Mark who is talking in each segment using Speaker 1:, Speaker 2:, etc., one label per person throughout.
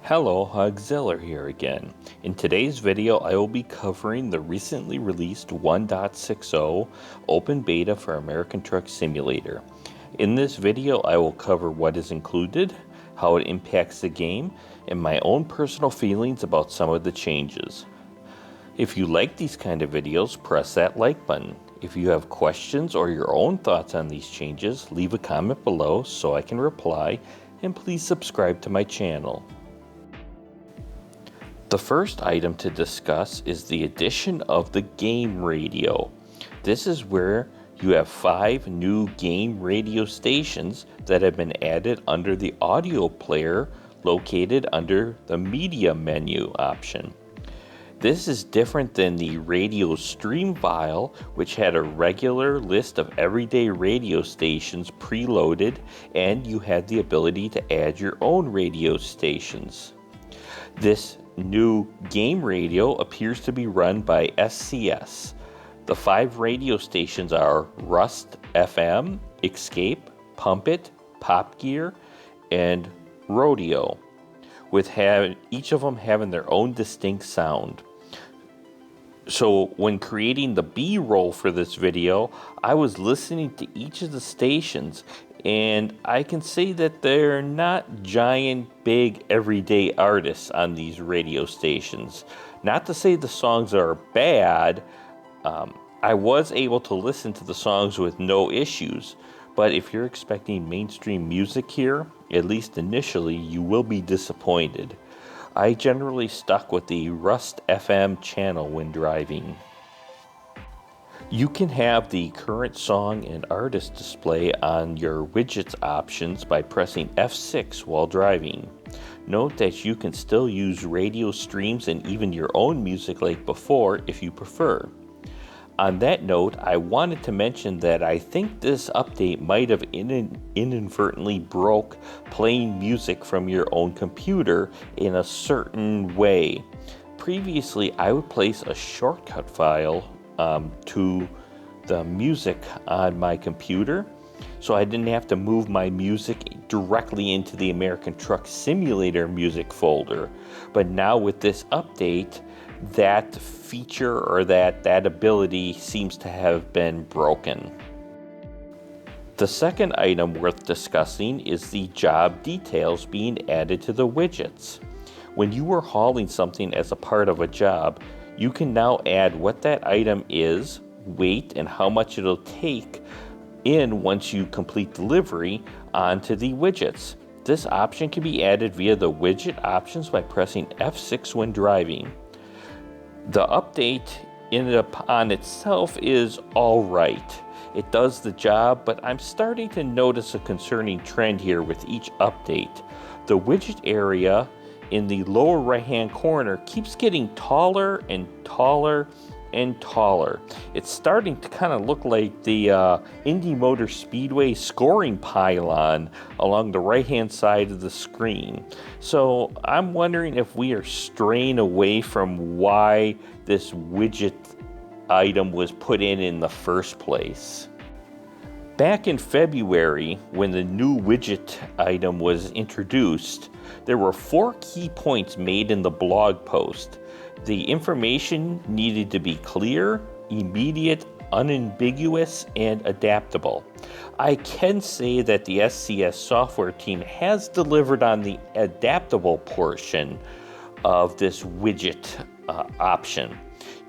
Speaker 1: Hello, Hugzilla here again. In today's video, I will be covering the recently released 1.60 open beta for American Truck Simulator. In this video, I will cover what is included, how it impacts the game, and my own personal feelings about some of the changes. If you like these kind of videos, press that like button. If you have questions or your own thoughts on these changes, leave a comment below so I can reply, and please subscribe to my channel. The first item to discuss is the addition of the game radio. This is where you have 5 new game radio stations that have been added under the audio player located under the media menu option. This is different than the radio stream file, which had a regular list of everyday radio stations preloaded, and you had the ability to add your own radio stations. This new game radio appears to be run by SCS. The 5 radio stations are Rust FM, Escape, Pump It, Pop Gear, and Rodeo, with each of them having their own distinct sound. So when creating the B-roll for this video, I was listening to each of the stations, and I can say that they're not giant, big, everyday artists on these radio stations. Not to say the songs are bad. I was able to listen to the songs with no issues, but if you're expecting mainstream music here, at least initially, you will be disappointed. I generally stuck with the Rust FM channel when driving. You can have the current song and artist display on your widgets options by pressing F6 while driving. Note that you can still use radio streams and even your own music like before if you prefer. On that note, I wanted to mention that I think this update might have inadvertently broke playing music from your own computer in a certain way. Previously, I would place a shortcut file to the music on my computer, so I didn't have to move my music directly into the American Truck Simulator music folder. But now with this update, that feature or that ability seems to have been broken. The second item worth discussing is the job details being added to the widgets. When you are hauling something as a part of a job, you can now add what that item is, weight, and how much it'll take in once you complete delivery onto the widgets. This option can be added via the widget options by pressing F6 when driving. The update on itself is alright. It does the job, but I'm starting to notice a concerning trend here with each update. The widget area in the lower right hand corner keeps getting taller and taller and taller. It's starting to kind of look like the Indy Motor Speedway scoring pylon along the right hand side of the screen. So I'm wondering if we are straying away from why this widget item was put in the first place. Back in February, when the new widget item was introduced, there were 4 key points made in the blog post. The information needed to be clear, immediate, unambiguous, and adaptable. I can say that the SCS software team has delivered on the adaptable portion of this widget option.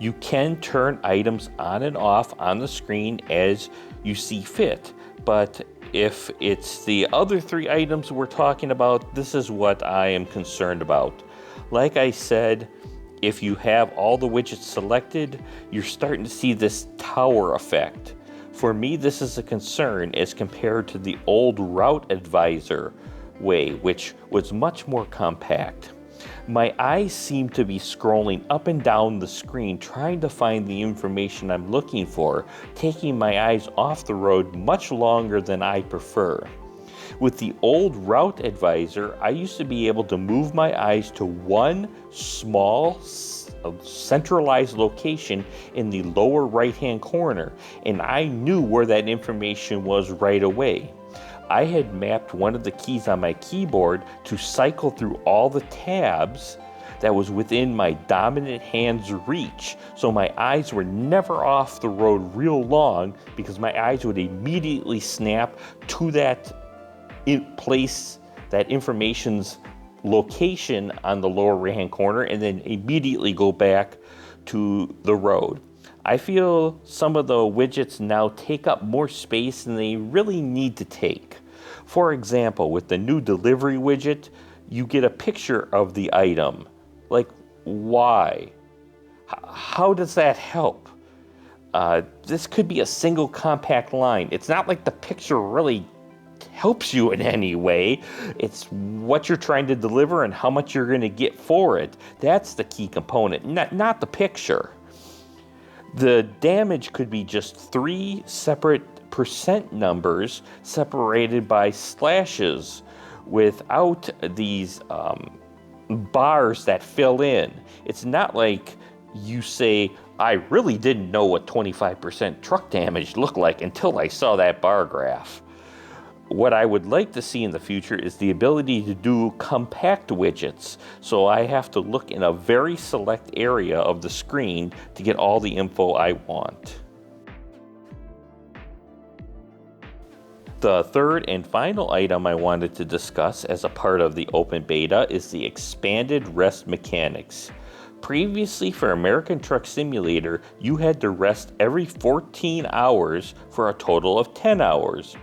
Speaker 1: You can turn items on and off on the screen as you see fit, but if it's the other 3 items we're talking about, this is what I am concerned about. Like I said, if you have all the widgets selected, you're starting to see this tower effect. For me, this is a concern as compared to the old Route Advisor way, which was much more compact. My eyes seem to be scrolling up and down the screen trying to find the information I'm looking for, taking my eyes off the road much longer than I prefer. With the old Route Advisor, I used to be able to move my eyes to one small centralized location in the lower right hand corner, and I knew where that information was right away. I had mapped one of the keys on my keyboard to cycle through all the tabs that was within my dominant hand's reach. So my eyes were never off the road real long because my eyes would immediately snap to that place, that information's location on the lower right hand corner, and then immediately go back to the road. I feel some of the widgets now take up more space than they really need to take. For example, with the new delivery widget, you get a picture of the item. Like, why? How does that help? This could be a single compact line. It's not like the picture really helps you in any way. It's what you're trying to deliver and how much you're going to get for it. That's the key component, not the picture. The damage could be just 3 separate percent numbers separated by slashes without these bars that fill in. It's not like you say, I really didn't know what 25% truck damage looked like until I saw that bar graph. What I would like to see in the future is the ability to do compact widgets, so I have to look in a very select area of the screen to get all the info I want. The third and final item I wanted to discuss as a part of the open beta is the expanded rest mechanics. Previously, for American Truck Simulator, you had to rest every 14 hours for a total of 10 hours.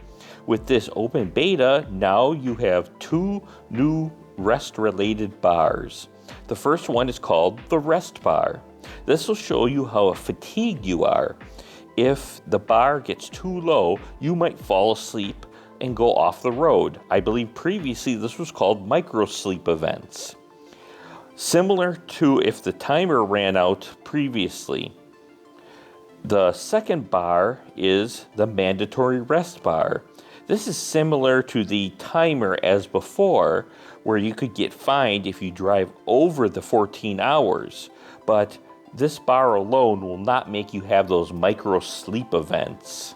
Speaker 1: With this open beta, now you have 2 new rest-related bars. The first one is called the rest bar. This will show you how fatigued you are. If the bar gets too low, you might fall asleep and go off the road. I believe previously this was called micro sleep events. Similar to if the timer ran out previously. The second bar is the mandatory rest bar. This is similar to the timer as before, where you could get fined if you drive over the 14 hours, but this bar alone will not make you have those micro sleep events.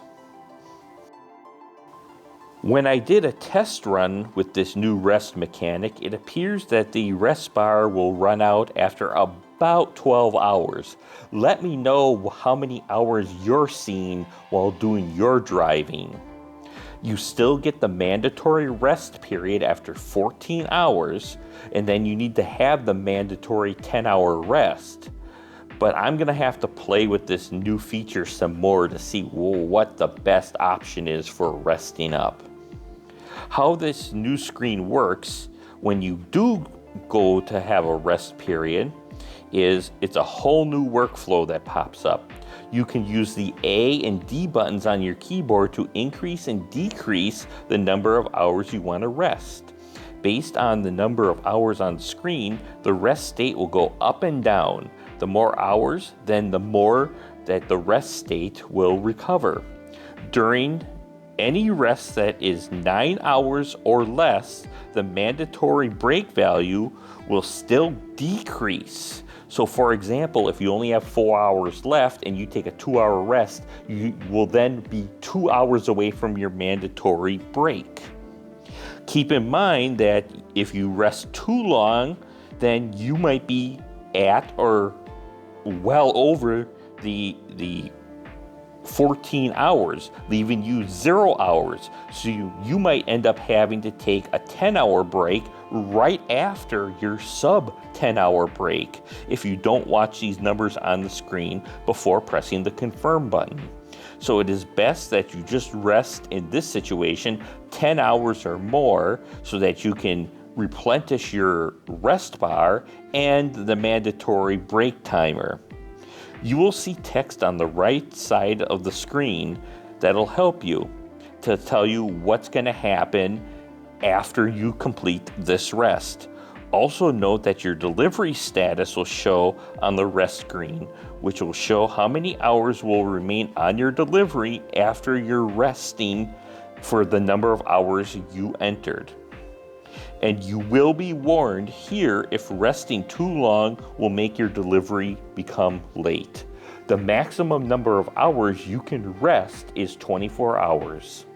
Speaker 1: When I did a test run with this new rest mechanic, it appears that the rest bar will run out after about 12 hours. Let me know how many hours you're seeing while doing your driving. You still get the mandatory rest period after 14 hours, and then you need to have the mandatory 10-hour rest. But I'm going to have to play with this new feature some more to see what the best option is for resting up. How this new screen works when you do go to have a rest period is it's a whole new workflow that pops up. You can use the A and D buttons on your keyboard to increase and decrease the number of hours you want to rest. Based on the number of hours on screen, the rest state will go up and down. The more hours, then the more that the rest state will recover. During any rest that is 9 hours or less, the mandatory break value will still decrease. So for example, if you only have 4 hours left and you take a 2-hour rest, you will then be 2 hours away from your mandatory break. Keep in mind that if you rest too long, then you might be at or well over the 14 hours, leaving you 0 hours. So you might end up having to take a 10-hour break right after your sub 10-hour break if you don't watch these numbers on the screen before pressing the confirm button. So it is best that you just rest in this situation 10 hours or more so that you can replenish your rest bar and the mandatory break timer. You will see text on the right side of the screen that'll help you to tell you what's going to happen after you complete this rest. Also note that your delivery status will show on the rest screen, which will show how many hours will remain on your delivery after you're resting for the number of hours you entered. And you will be warned here if resting too long will make your delivery become late. The maximum number of hours you can rest is 24 hours.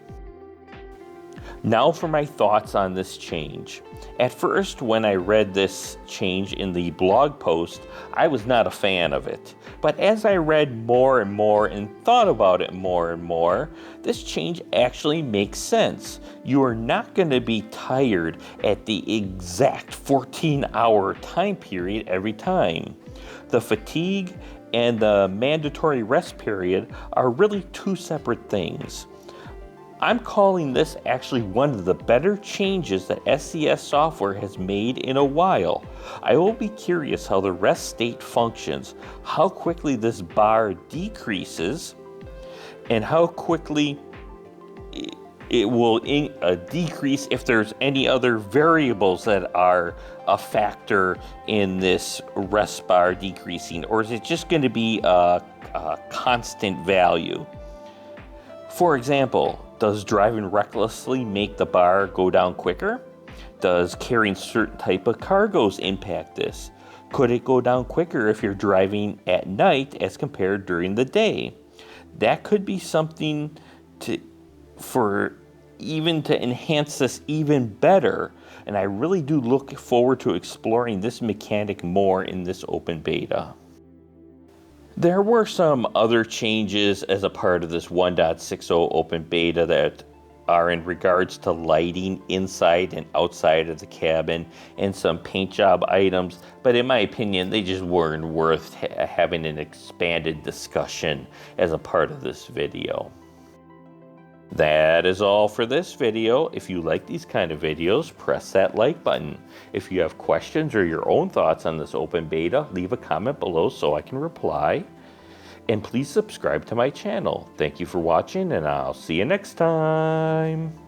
Speaker 1: Now for my thoughts on this change. At first, when I read this change in the blog post, I was not a fan of it. But as I read more and more and thought about it more and more, this change actually makes sense. You are not going to be tired at the exact 14-hour time period every time. The fatigue and the mandatory rest period are really two separate things. I'm calling this actually one of the better changes that SCS software has made in a while. I will be curious how the rest state functions, how quickly this bar decreases, and how quickly it will decrease if there's any other variables that are a factor in this rest bar decreasing, or is it just going to be a constant value? For example, does driving recklessly make the bar go down quicker? Does carrying certain type of cargoes impact this? Could it go down quicker if you're driving at night as compared during the day? That could be something to enhance this even better, and I really do look forward to exploring this mechanic more in this open beta. There were some other changes as a part of this 1.60 open beta that are in regards to lighting inside and outside of the cabin and some paint job items, but in my opinion, they just weren't worth having an expanded discussion as a part of this video. That is all for this video. If you like these kind of videos, press that like button. If you have questions or your own thoughts on this open beta, leave a comment below so I can reply. And please subscribe to my channel. Thank you for watching, and I'll see you next time.